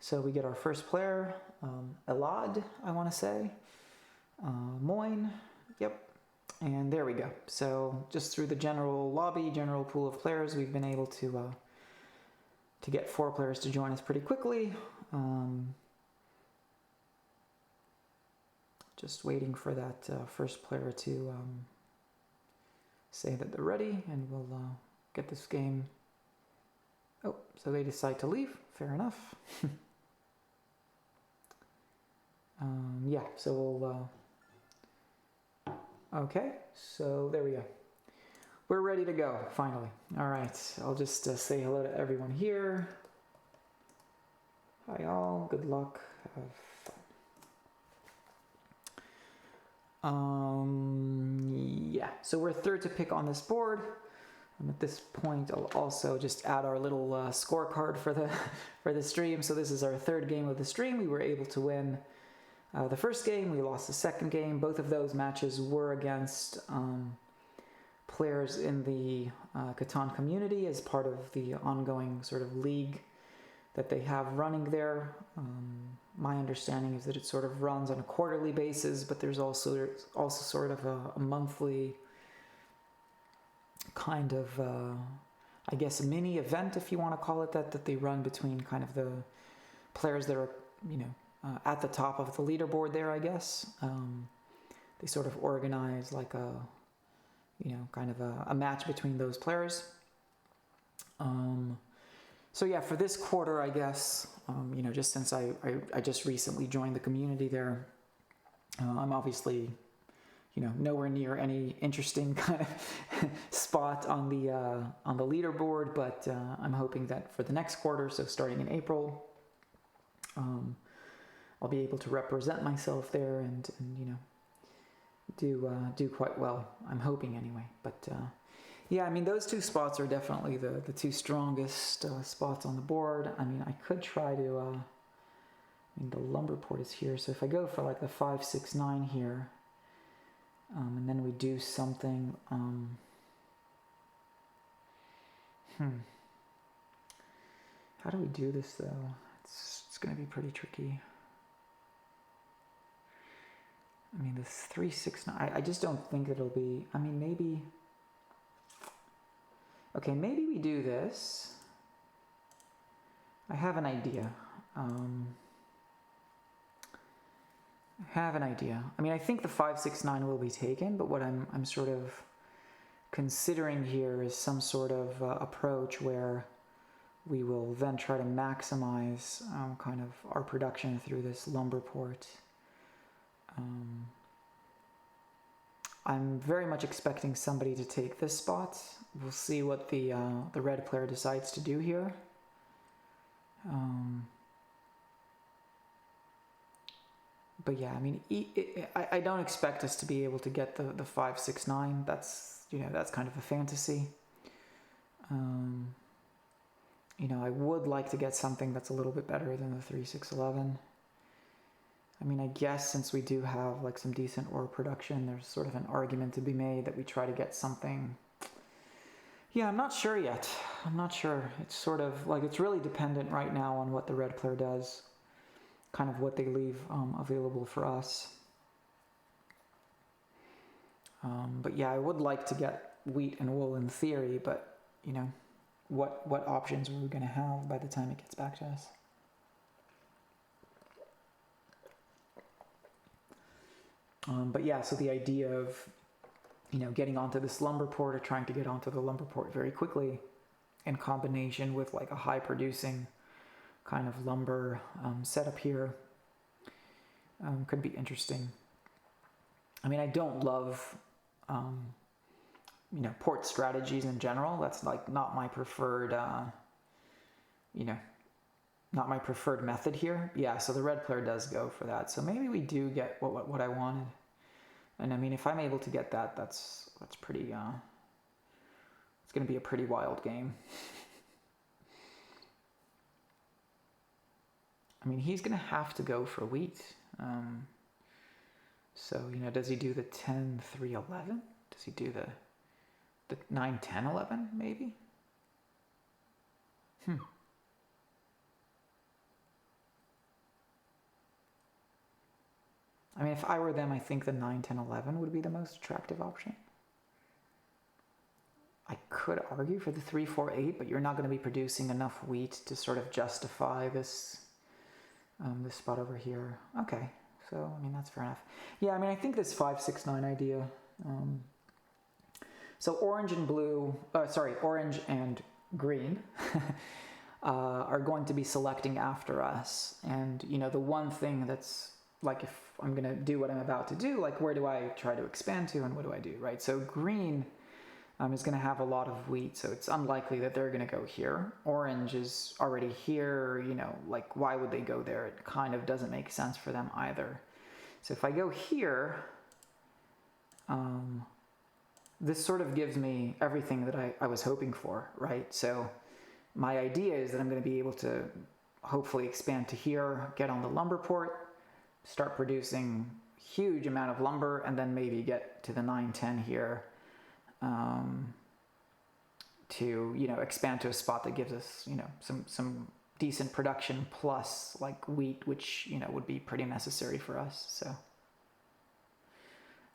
So we get our first player, Elad, I want to say. Moin, yep. And there we go. So just through the general lobby, general pool of players, we've been able to get 4 players to join us pretty quickly. Just waiting for that first player to say that they're ready, and we'll get this game. Oh, so they decide to leave. Fair enough. Yeah, so we'll... okay, so there we go. We're ready to go, finally. All right, I'll just say hello to everyone here. Hi all, good luck, have fun. Yeah, so we're third to pick on this board. At this point, I'll also just add our little scorecard for the stream. So this is our third game of the stream. We were able to win the first game, we lost the second game. Both of those matches were against players in the Catan community as part of the ongoing sort of league that they have running there. My understanding is that it sort of runs on a quarterly basis, but there's also sort of a monthly kind of, I guess, a mini event, if you want to call it that they run between kind of the players that are, at the top of the leaderboard there, I guess. They sort of organize like a, kind of a match between those players. So yeah, for this quarter, I guess, just since I just recently joined the community there, I'm obviously, nowhere near any interesting kind of spot on the leaderboard, but I'm hoping that for the next quarter, so starting in April, I'll be able to represent myself there and do quite well. I'm hoping anyway. But yeah, I mean, those 2 spots are definitely the 2 strongest spots on the board. I mean, I could try to. The lumber port is here, so if I go for like the 5, 6, 9 here, and then we do something. How do we do this though? It's going to be pretty tricky. I mean, this 3, 6, 9, I just don't think it'll be, I mean, maybe, okay, maybe we do this. I have an idea. I mean, I think the 5, 6, 9 will be taken, but what I'm sort of considering here is some sort of approach where we will then try to maximize kind of our production through this lumber port. I'm very much expecting somebody to take this spot. We'll see what the red player decides to do here. But yeah, I mean, I don't expect us to be able to get the 5, 6, 9. That's that's kind of a fantasy. I would like to get something that's a little bit better than the 3, 6, 11. I mean, I guess since we do have like some decent ore production, there's sort of an argument to be made that we try to get something. Yeah, I'm not sure yet. I'm not sure. It's sort of like, it's really dependent right now on what the red player does, kind of what they leave available for us. But yeah, I would like to get wheat and wool in theory, but what options are we going to have by the time it gets back to us? But yeah, so the idea of, getting onto this lumber port or trying to get onto the lumber port very quickly in combination with like a high producing kind of lumber setup here could be interesting. I mean, I don't love, port strategies in general. That's like not my preferred, not my preferred method here. Yeah, so the red player does go for that. So maybe we do get what I wanted. And I mean, if I'm able to get that, that's pretty, it's going to be a pretty wild game. I mean, he's going to have to go for wheat. So, does he do the 10, 3, 11? Does he do the 9, 10, 11 maybe? I mean, if I were them, I think the 9, 10, 11 would be the most attractive option. I could argue for the 3, 4, 8, but you're not going to be producing enough wheat to sort of justify this this spot over here. Okay, so I mean that's fair enough. Yeah, I mean I think this 5, 6, 9 idea. So orange and blue, orange and green are going to be selecting after us. And you know, the one thing that's like, if I'm going to do what I'm about to do, like where do I try to expand to and what do I do, right? So green is going to have a lot of wheat, so it's unlikely that they're going to go here. Orange is already here, you know, like why would they go there? It kind of doesn't make sense for them either. So if I go here, this sort of gives me everything that I was hoping for, right? So my idea is that I'm going to be able to hopefully expand to here, get on the lumber port, start producing huge amount of lumber, and then maybe get to the 9, 10 here. To, you know, expand to a spot that gives us, you know, some decent production plus like wheat, which, you know, would be pretty necessary for us. So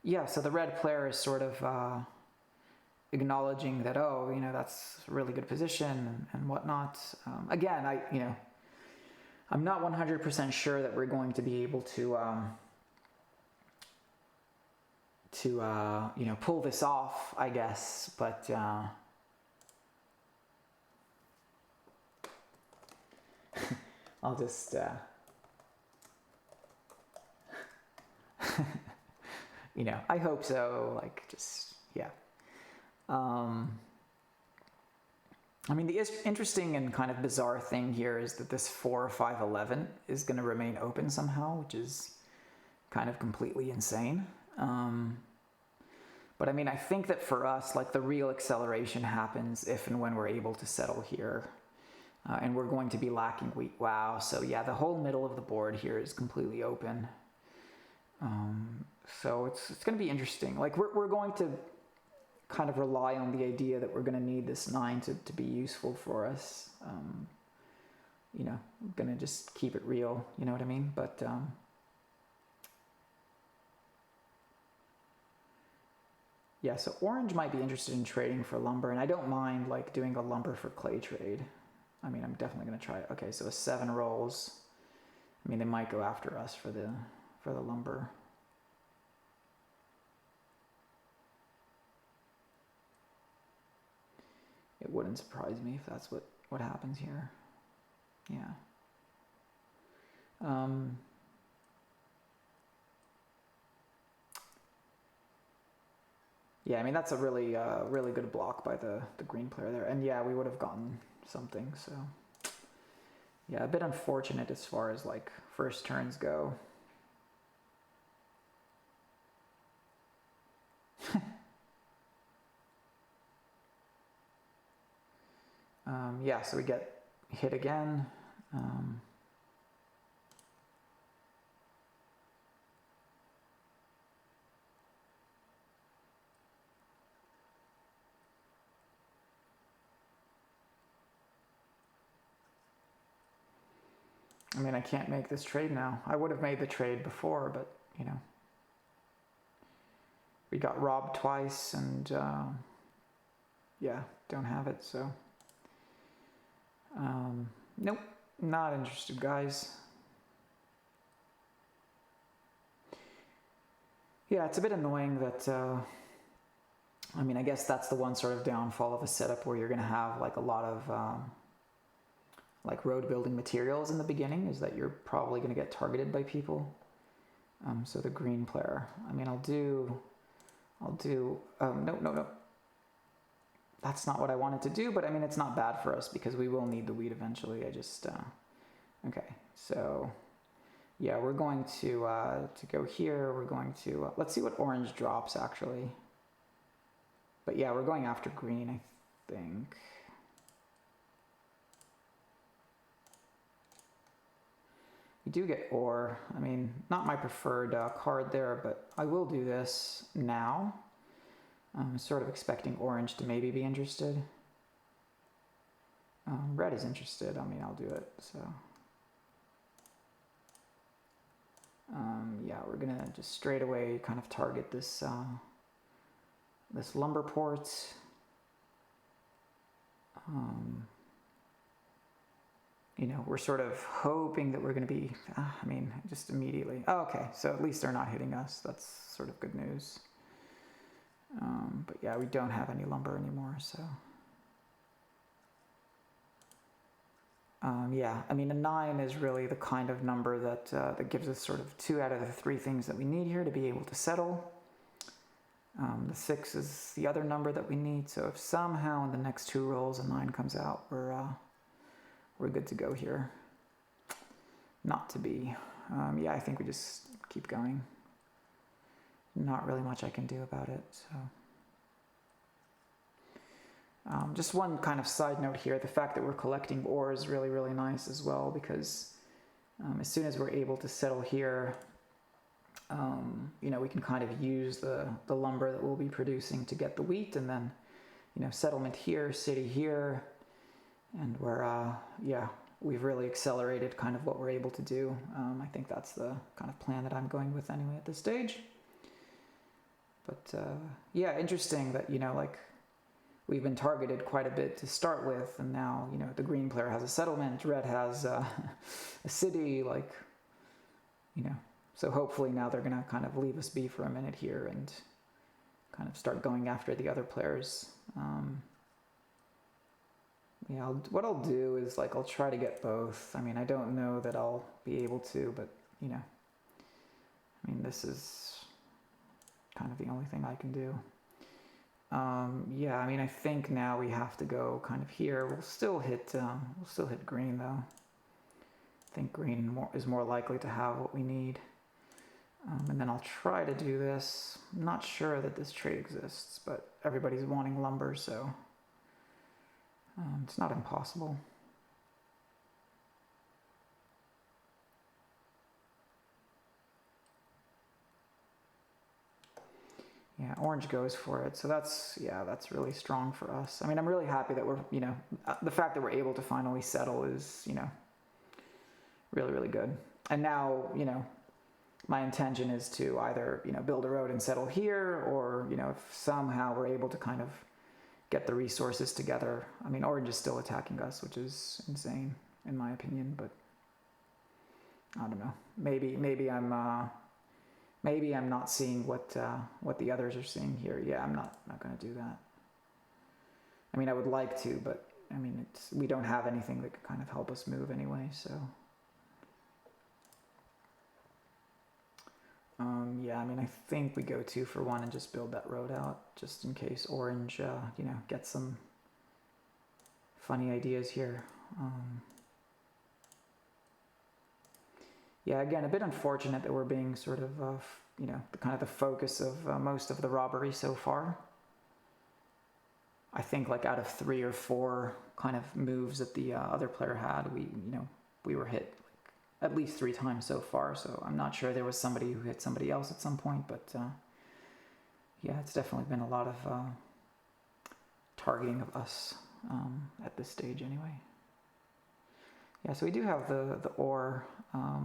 yeah, so the red player is sort of acknowledging that, oh, you know, that's a really good position and whatnot. Again, I'm not 100% sure that we're going to be able to you know, pull this off, I guess, but I'll just you know, I hope so, like, just, yeah. I mean, the interesting and kind of bizarre thing here is that this 4, 5, 11 is going to remain open somehow, which is kind of completely insane. But I mean, I think that for us, like the real acceleration happens if and when we're able to settle here. And we're going to be lacking wheat. Wow, so yeah, the whole middle of the board here is completely open. So it's going to be interesting. Like we're going to kind of rely on the idea that we're going to need this 9 to be useful for us. You know, I'm going to just keep it real, you know what I mean? But yeah, so orange might be interested in trading for lumber, and I don't mind like doing a lumber for clay trade. I mean, I'm definitely going to try it. Okay, so a 7 rolls. I mean, they might go after us for the lumber. It wouldn't surprise me if that's what happens here. Yeah. Yeah, I mean, that's a really really good block by the green player there. And yeah, we would have gotten something, so yeah, a bit unfortunate as far as like first turns go. Yeah, so we get hit again. I mean, I can't make this trade now. I would have made the trade before, but, you know, we got robbed twice and, yeah, don't have it, so. Nope, not interested, guys. Yeah, it's a bit annoying that, I mean, I guess that's the one sort of downfall of a setup where you're going to have like a lot of like road building materials in the beginning, is that you're probably going to get targeted by people. So the green player, I mean, I'll do, no. That's not what I wanted to do, but I mean, it's not bad for us because we will need the wheat eventually. I just, okay, so yeah, we're going to go here. We're going to, let's see what orange drops actually. But yeah, we're going after green, I think. We do get ore. I mean, not my preferred card there, but I will do this now. I'm sort of expecting orange to maybe be interested. Red is interested. I mean, I'll do it, so. Yeah, we're gonna just straight away kind of target this this lumber port. You know, we're sort of hoping that we're going to be, I mean, just immediately. Oh, okay, so at least they're not hitting us. That's sort of good news. But yeah, we don't have any lumber anymore, so. Yeah, I mean, a 9 is really the kind of number that, that gives us sort of 2 out of the 3 things that we need here to be able to settle. The 6 is the other number that we need, so if somehow in the next 2 rolls a 9 comes out, we're good to go here. Not to be. Yeah, I think we just keep going. Not really much I can do about it, so. Just one kind of side note here, the fact that we're collecting ore is really, really nice as well, because as soon as we're able to settle here, you know, we can kind of use the lumber that we'll be producing to get the wheat, and then, you know, settlement here, city here, and we're, yeah, we've really accelerated kind of what we're able to do. I think that's the kind of plan that I'm going with anyway at this stage. But yeah, interesting that, you know, like, we've been targeted quite a bit to start with, and now, you know, the green player has a settlement, red has a city, like, you know, so hopefully now they're gonna kind of leave us be for a minute here and kind of start going after the other players. Yeah, what I'll do is, like, I'll try to get both. I mean, I don't know that I'll be able to, but, you know, I mean, this is kind of the only thing I can do. Yeah, I mean, I think now we have to go kind of here. We'll still hit green though. I think green is more likely to have what we need. And then I'll try to do this. I'm not sure that this trade exists, but everybody's wanting lumber, so it's not impossible. Yeah, orange goes for it. So that's, yeah, that's really strong for us. I mean, I'm really happy that we're, you know, the fact that we're able to finally settle is, you know, really, really good. And now, you know, my intention is to either, you know, build a road and settle here, or, you know, if somehow we're able to kind of get the resources together. I mean, orange is still attacking us, which is insane in my opinion, but I don't know. Maybe I'm not seeing what the others are seeing here. Yeah, I'm not going to do that. I mean, I would like to, but I mean, we don't have anything that could kind of help us move anyway, so. Yeah, I mean, I think we go 2 for 1 and just build that road out, just in case orange, you know, gets some funny ideas here. Yeah, again, a bit unfortunate that we're being sort of, you know, kind of the focus of most of the robbery so far. I think, like, out of 3 or 4 kind of moves that the other player had, we were hit at least 3 times so far, so I'm not sure there was somebody who hit somebody else at some point, but yeah, it's definitely been a lot of targeting of us at this stage anyway. Yeah, so we do have the ore. I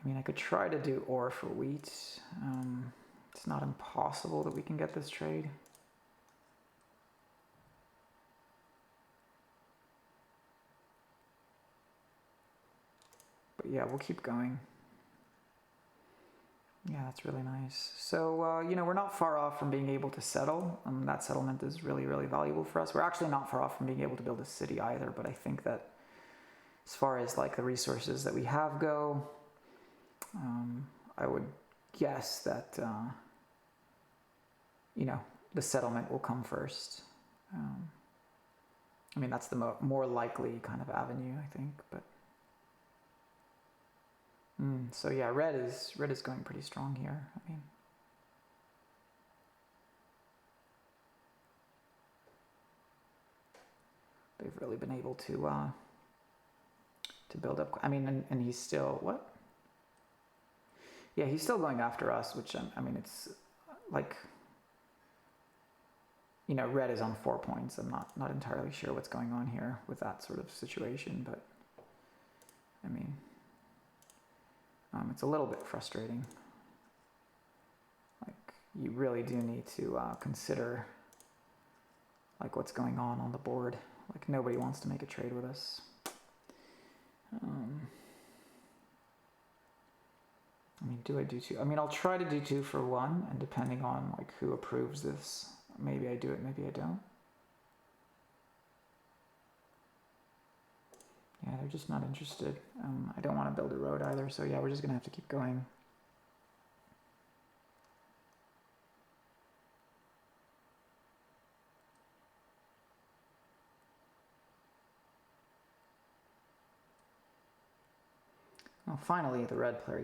mean, I could try to do ore for wheat. It's not impossible that we can get this trade. But yeah, we'll keep going. Yeah, that's really nice. So, you know, we're not far off from being able to settle. That settlement is really, really valuable for us. We're actually not far off from being able to build a city either, but I think that as far as, like, the resources that we have go, I would guess that, you know, the settlement will come first. I mean, that's the more likely kind of avenue, I think, but. So yeah, red is going pretty strong here. I mean, they've really been able to build up. I mean, and he's still what? Yeah, he's still going after us, which I mean, it's like, you know, red is on 4 points. I'm not entirely sure what's going on here with that sort of situation, but I mean, it's a little bit frustrating. Like, you really do need to consider like what's going on the board. Like, nobody wants to make a trade with us. I mean, do I do 2? I mean, I'll try to do 2 for 1, and depending on like who approves this, maybe I do it, maybe I don't. Yeah, they're just not interested. I don't want to build a road either, so yeah, we're just gonna have to keep going. Well, finally, the red player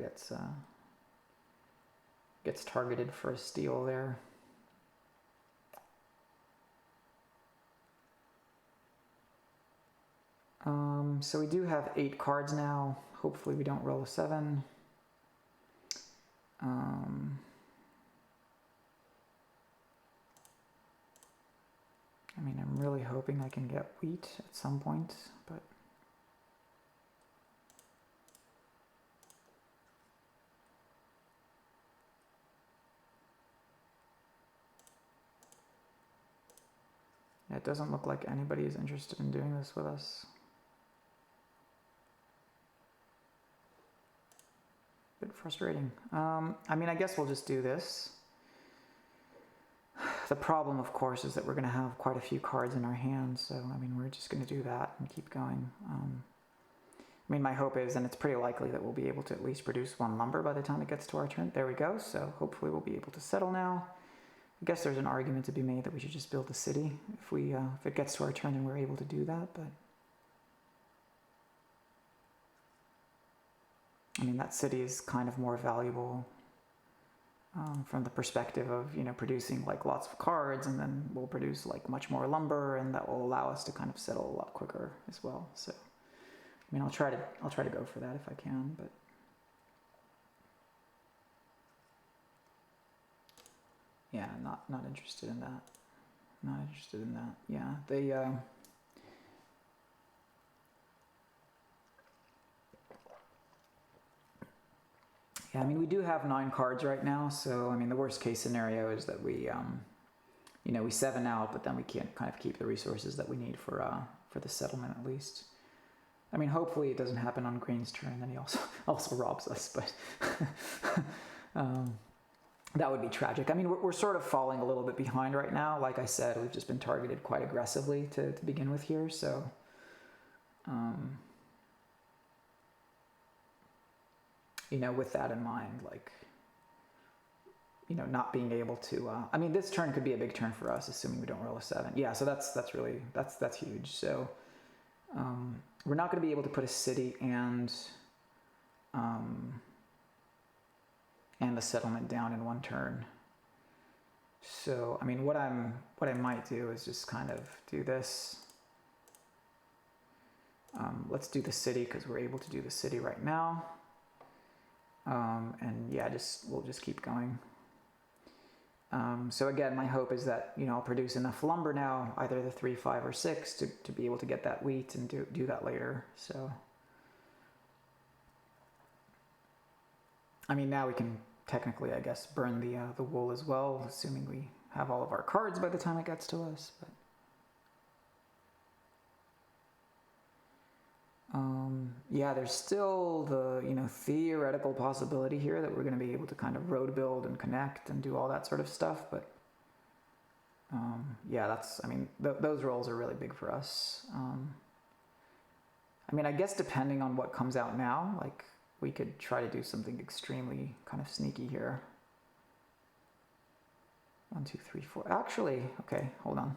gets targeted for a steal there. So we do have 8 cards now. Hopefully we don't roll a 7. I mean, I'm really hoping I can get wheat at some point, but yeah, it doesn't look like anybody is interested in doing this with us. Bit frustrating. I mean, I guess we'll just do this. The problem, of course, is that we're going to have quite a few cards in our hands, so I mean, we're just going to do that and keep going. I mean, my hope is, and it's pretty likely, that we'll be able to at least produce 1 lumber by the time it gets to our turn. There we go, so hopefully we'll be able to settle now. I guess there's an argument to be made that we should just build a city if it gets to our turn and we're able to do that, but I mean, that city is kind of more valuable from the perspective of, you know, producing like lots of cards, and then we'll produce like much more lumber, and that will allow us to kind of settle a lot quicker as well. So, I mean, I'll try to go for that if I can, but yeah, not interested in that. Not interested in that. Yeah, they. Yeah, I mean, we do have 9 cards right now, so I mean, the worst case scenario is that we, you know, we 7 out, but then we can't kind of keep the resources that we need for the settlement at least. I mean, hopefully it doesn't happen on Green's turn, then he also robs us, but that would be tragic. I mean, we're sort of falling a little bit behind right now. Like I said, we've just been targeted quite aggressively to begin with here, so you know, with that in mind, like, you know, not being able to, I mean, this turn could be a big turn for us, assuming we don't roll a 7. Yeah, so that's really, that's huge. So we're not going to be able to put a city and the settlement down in 1 turn. So, I mean, what I might do is just kind of do this. Let's do the city, because we're able to do the city right now. And yeah, we'll just keep going. So again, my hope is that, you know, I'll produce enough lumber now, either the 3, 5, or 6, to be able to get that wheat and do that later. So, I mean, now we can technically, I guess, burn the wool as well, assuming we have all of our cards by the time it gets to us. But yeah, there's still the, you know, theoretical possibility here that we're going to be able to kind of road build and connect and do all that sort of stuff, but yeah, that's, I mean, those rolls are really big for us. I mean, I guess depending on what comes out now, like, we could try to do something extremely kind of sneaky here. 1, 2, 3, 4. Actually, okay, hold on.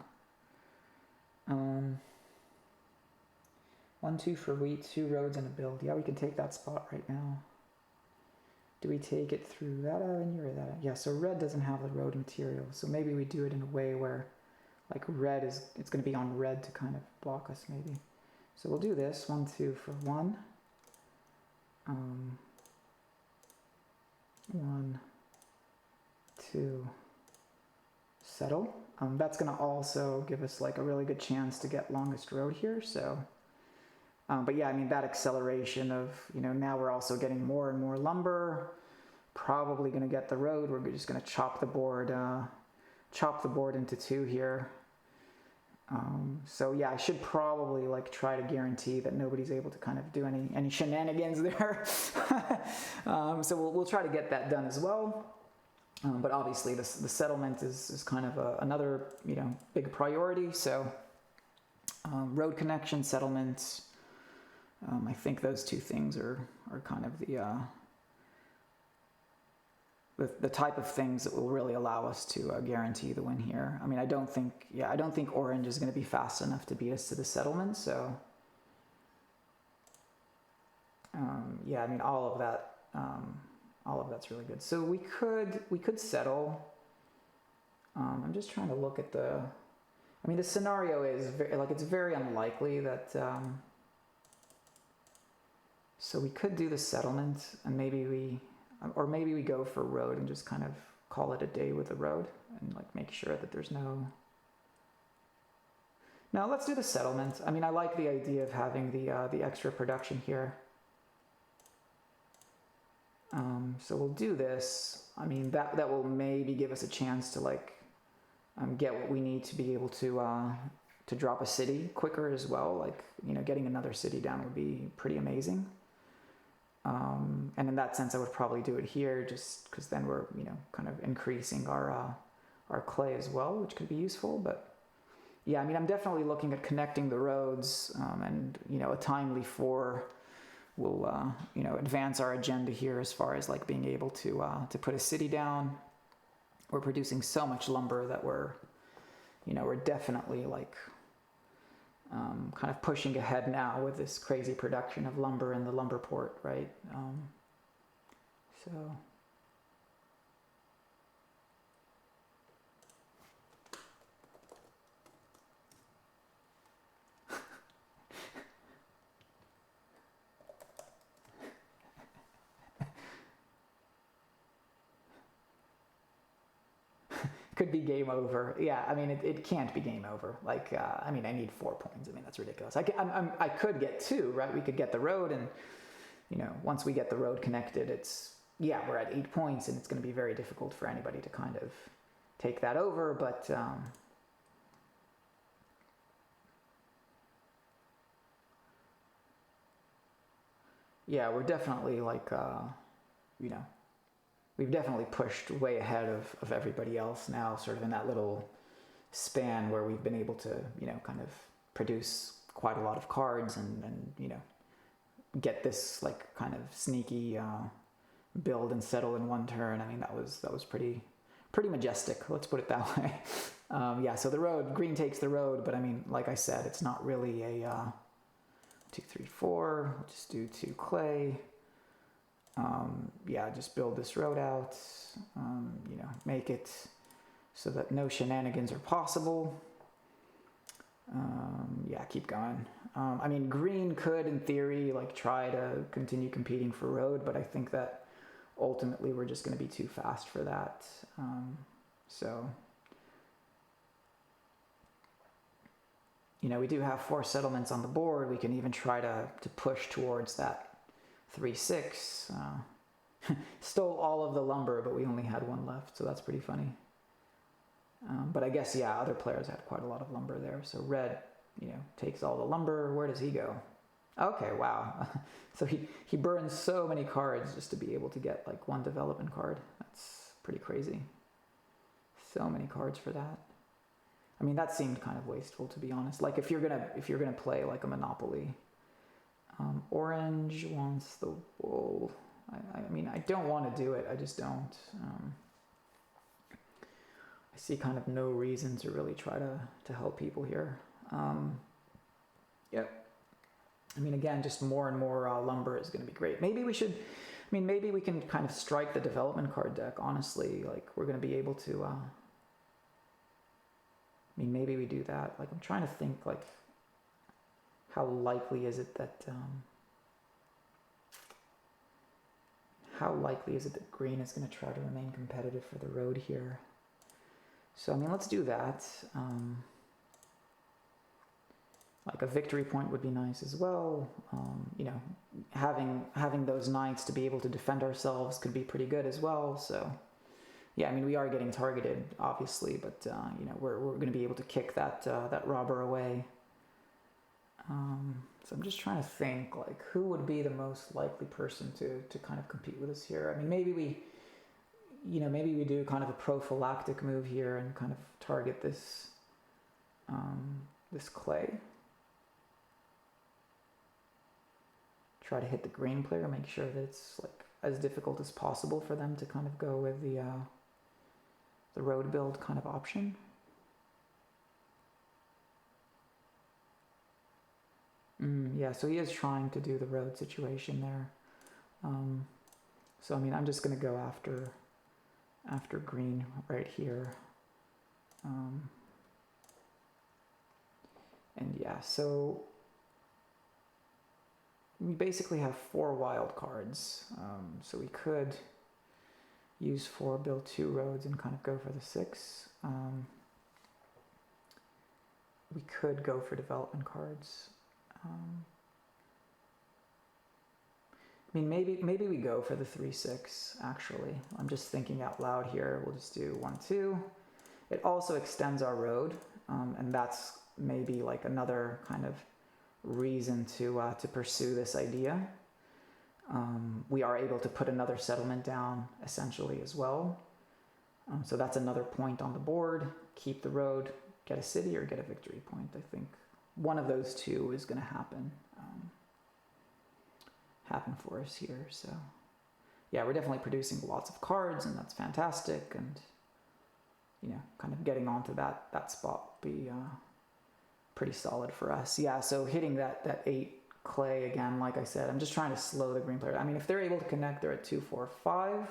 1, 2 for wheat, 2 roads and a build. Yeah, we can take that spot right now. Do we take it through that avenue or that avenue? Yeah, so red doesn't have the road material, so maybe we do it in a way where, like, it's going to be on red to kind of block us maybe. So we'll do this, 1, 2 for 1. 1, 2, settle. That's going to also give us like a really good chance to get longest road here, so But yeah, I mean, that acceleration of, now we're also getting more and more lumber. Probably going to get the road. We're just going to chop the board into two here. So yeah, I should probably like try to guarantee that nobody's able to kind of do any shenanigans there. So we'll try to get that done as well. But obviously the settlement is kind of another big priority. So road connection, settlement. I think those two things are kind of the type of things that will really allow us to guarantee the win here. I mean, I don't think orange is going to be fast enough to beat us to the settlement. So yeah, I mean, all of that's really good. So we could settle. I'm just trying to look at the. I mean, the scenario is it's very unlikely that. So we could do the settlement, and maybe we go for road and just kind of call it a day with the road, and like make sure that there's no. No, let's do the settlement. I mean, I like the idea of having the extra production here. So we'll do this. I mean, that will maybe give us a chance to like get what we need to be able to drop a city quicker as well. Like, getting another city down would be pretty amazing. And in that sense, I would probably do it here, just because then we're kind of increasing our clay as well, which could be useful. But yeah, I mean, I'm definitely looking at connecting the roads, and a timely 4 will advance our agenda here as far as like being able to put a city down. We're producing so much lumber that we're definitely like kind of pushing ahead now with this crazy production of lumber in the lumber port, right? So could be game over. Yeah, I mean, it can't be game over. Like, I mean, I need 4 points. I mean, that's ridiculous. I could get 2, right? We could get the road, and once we get the road connected, we're at 8 points, and it's going to be very difficult for anybody to kind of take that over. But yeah, we're definitely like we've definitely pushed way ahead of everybody else now, sort of in that little span where we've been able to, kind of produce quite a lot of cards and get this like kind of sneaky build and settle in one turn. I mean, that was pretty majestic. Let's put it that way. Yeah. So the road, green takes the road, but I mean, like I said, it's not really a 2, 3, 4. We'll just do 2 clay. Yeah, just build this road out, make it so that no shenanigans are possible. Yeah, keep going. I mean, green could, in theory, like try to continue competing for road, but I think that ultimately we're just going to be too fast for that. So, we do have 4 settlements on the board. We can even try to push towards that 3-6. Stole all of the lumber, but we only had 1 left, so that's pretty funny. But I guess, yeah, other players had quite a lot of lumber there. So red, takes all the lumber. Where does he go? Okay, wow. So he burns so many cards just to be able to get like 1 development card. That's pretty crazy. So many cards for that. I mean, that seemed kind of wasteful, to be honest. Like if you're gonna play like a Monopoly. Orange wants the wool. I mean, I don't want to do it. I just don't. I see kind of no reason to really try to help people here. Yep. I mean, again, just more and more lumber is going to be great. Maybe we can kind of strike the development card deck, honestly. Like, we're going to be able to... I mean, maybe we do that. Like, I'm trying to think, like, how likely is it that... how likely is it that green is going to try to remain competitive for the road here? So, I mean, let's do that. Like a victory point would be nice as well. You know, having those knights to be able to defend ourselves could be pretty good as well. So yeah, I mean, we are getting targeted, obviously, but you know, we're going to be able to kick that robber away. So I'm just trying to think, like, who would be the most likely person to kind of compete with us here. I mean, maybe we do kind of a prophylactic move here and kind of target this this clay. Try to hit the green player, make sure that it's like as difficult as possible for them to kind of go with the road build kind of option. Yeah, so he is trying to do the road situation there. So I mean, I'm just gonna go after green right here. And yeah, so we basically have 4 wild cards. So we could use 4, build 2 roads, and kind of go for the 6. We could go for development cards. I mean, maybe we go for the 3-6, actually. I'm just thinking out loud here. We'll just do 1-2. It also extends our road, and that's maybe like another kind of reason to pursue this idea. We are able to put another settlement down, essentially, as well. So that's another point on the board. Keep the road, get a city, or get a victory point. I think one of those two is going to happen for us here. So yeah, we're definitely producing lots of cards, and that's fantastic. And you know, kind of getting onto that spot would be pretty solid for us. Yeah, so hitting that 8 clay again, like I said, I'm just trying to slow the green player. I mean, if they're able to connect, they're at 2, 4, 5,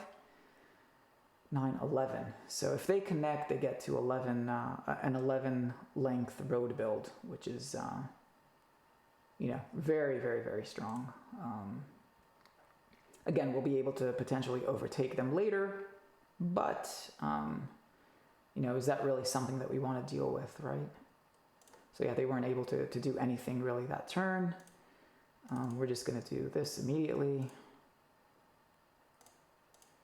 9, 11. So if they connect, they get to 11, an 11 length road build, which is you know, very, very, very strong. Again, we'll be able to potentially overtake them later, but you know, is that really something that we want to deal with, right? So yeah, they weren't able to do anything really that turn. We're just going to do this immediately.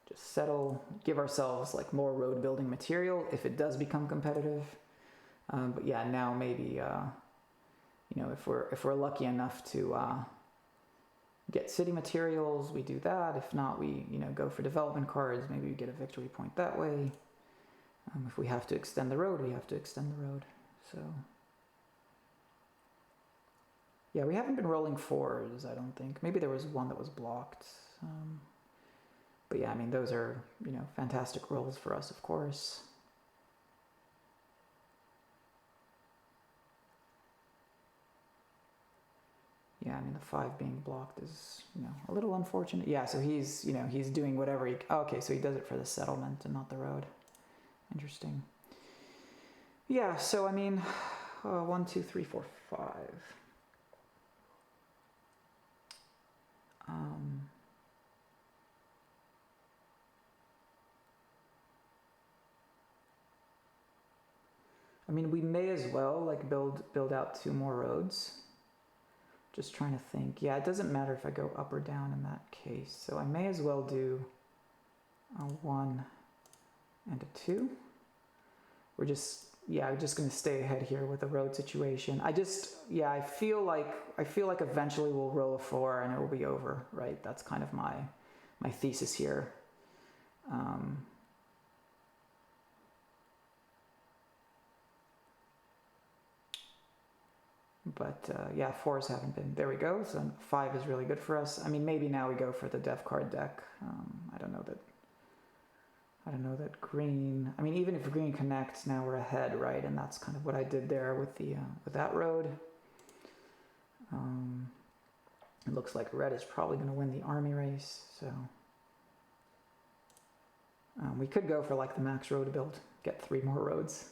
Just settle, give ourselves like more road building material if it does become competitive. But yeah, now maybe you know, if we're lucky enough to get city materials, we do that. If not, we, you know, go for development cards. Maybe we get a victory point that way. If we have to extend the road, we have to extend the road. So yeah, we haven't been rolling 4s, I don't think. Maybe there was one that was blocked. But yeah, I mean, those are, you know, fantastic rolls for us, of course. Yeah, I mean, the 5 being blocked is, you know, a little unfortunate. Yeah, so he's, you know, he's doing whatever he... Okay, so he does it for the settlement and not the road. Interesting. Yeah, so I mean, 1, 2, 3, 4, 5. I mean, we may as well like build out 2 more roads. Just trying to think. Yeah, it doesn't matter if I go up or down in that case. So I may as well do a 1 and a 2. We're just, yeah, I'm just going to stay ahead here with the road situation. I feel like eventually we'll roll a 4 and it will be over, right? That's kind of my thesis here. But yeah, 4s haven't been. There we go. So 5 is really good for us. I mean, maybe now we go for the dev card deck. I don't know that green. I mean, even if green connects, now we're ahead, right? And that's kind of what I did there with the with that road. It looks like red is probably going to win the army race. So we could go for like the max road build, get 3 more roads.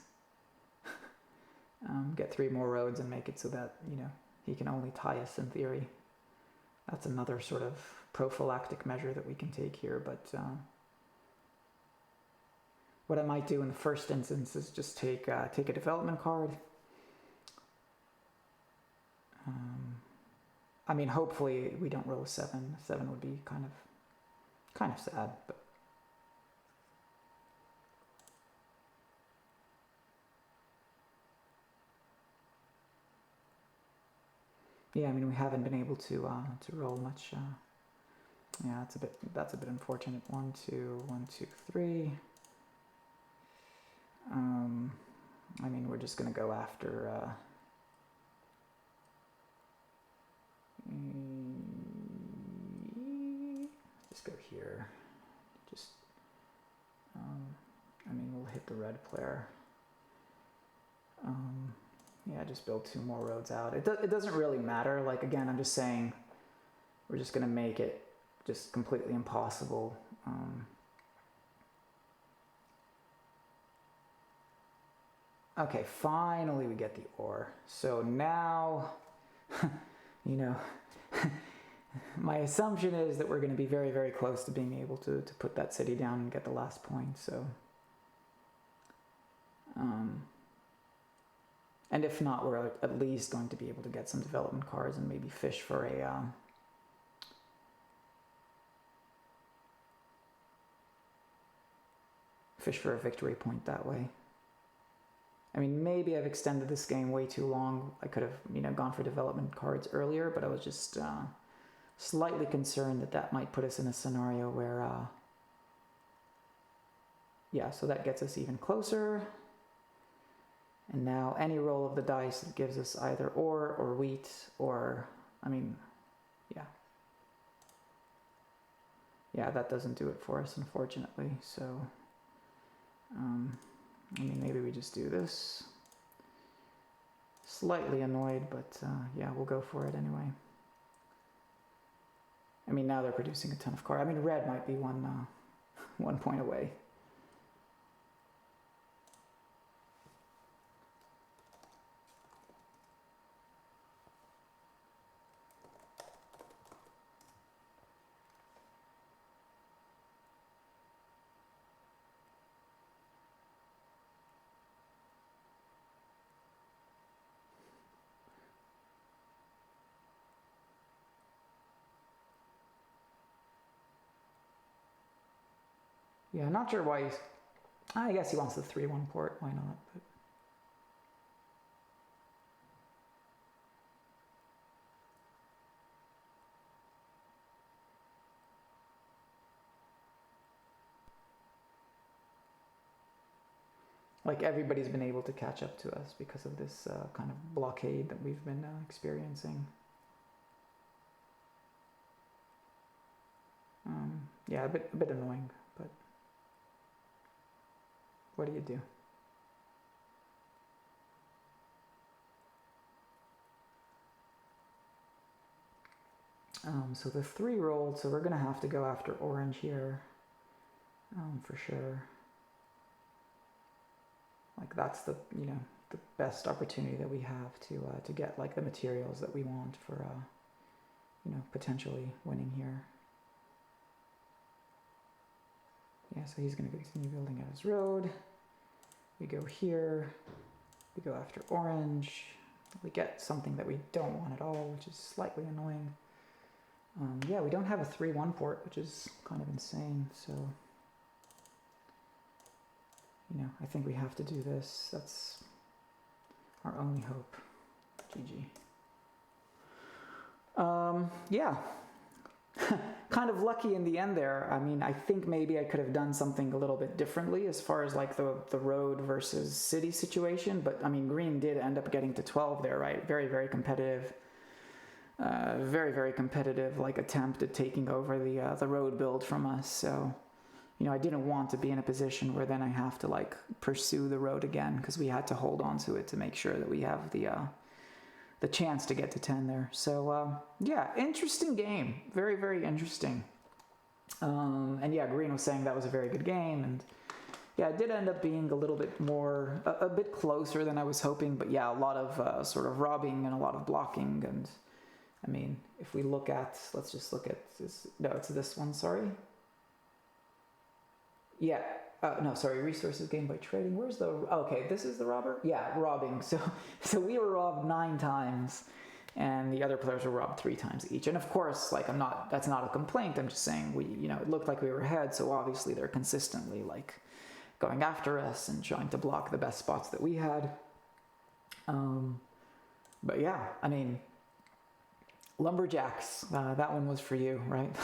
Get 3 more roads and make it so that, you know, he can only tie us in theory. That's another sort of prophylactic measure that we can take here. But what I might do in the first instance is just take a development card. I mean, hopefully we don't roll a 7. 7 would be kind of sad, but. Yeah, I mean, we haven't been able to roll much. Yeah, that's a bit unfortunate. 1, 2, 1, 2, 3. I mean, we're just gonna go after. Just go here. Just. I mean, we'll hit the red player. Yeah, just build 2 more roads out. It doesn't really matter. Like, again, I'm just saying we're just going to make it just completely impossible. Okay, finally we get the ore. So now, you know, my assumption is that we're going to be very, very close to being able to put that city down and get the last point. So, and if not, we're at least going to be able to get some development cards and maybe fish for a victory point that way. I mean, maybe I've extended this game way too long. I could have, you know, gone for development cards earlier, but I was just slightly concerned that might put us in a scenario where, yeah, so that gets us even closer. And now any roll of the dice that gives us either ore or wheat or, I mean, yeah. Yeah, that doesn't do it for us, unfortunately. So, I mean, maybe we just do this. Slightly annoyed, but yeah, we'll go for it anyway. I mean, now they're producing a ton of cards. I mean, red might be one point away. Yeah, not sure why I guess he wants the 3-1 port, why not? But. Like, everybody's been able to catch up to us because of this kind of blockade that we've been experiencing. Yeah, a bit annoying, but what do you do? So the 3 rolled, so we're gonna have to go after orange here, for sure. Like, that's the, you know, the best opportunity that we have to get like the materials that we want for, you know, potentially winning here. Yeah, so he's gonna continue building out his road. We go here, we go after orange. We get something that we don't want at all, which is slightly annoying. Yeah, we don't have a 3-1 port, which is kind of insane, so, you know, I think we have to do this. That's our only hope. GG. Yeah. Kind of lucky in the end there. I mean, I think maybe I could have done something a little bit differently as far as like the road versus city situation, but I mean, green did end up getting to 12 there, right? Very, very competitive. Very, very competitive, like, attempt at taking over the road build from us. So, you know, I didn't want to be in a position where then I have to like pursue the road again, because we had to hold on to it to make sure that we have the chance to get to 10 there. So yeah, interesting game, very, very interesting. And yeah, Green was saying that was a very good game, and yeah, it did end up being a little bit more, a bit closer than I was hoping. But yeah, a lot of sort of robbing and a lot of blocking. And I mean, if we look at, let's just look at this. No, it's this one. Sorry. Yeah. No, sorry. Resources gained by trading. Where's the? Okay, this is the robber. Yeah, robbing. So we were robbed 9 times, and the other players were robbed 3 times each. And of course, like that's not a complaint. I'm just saying it looked like we were ahead, so obviously they're consistently like going after us and trying to block the best spots that we had. But yeah, I mean, lumberjacks, that one was for you, right?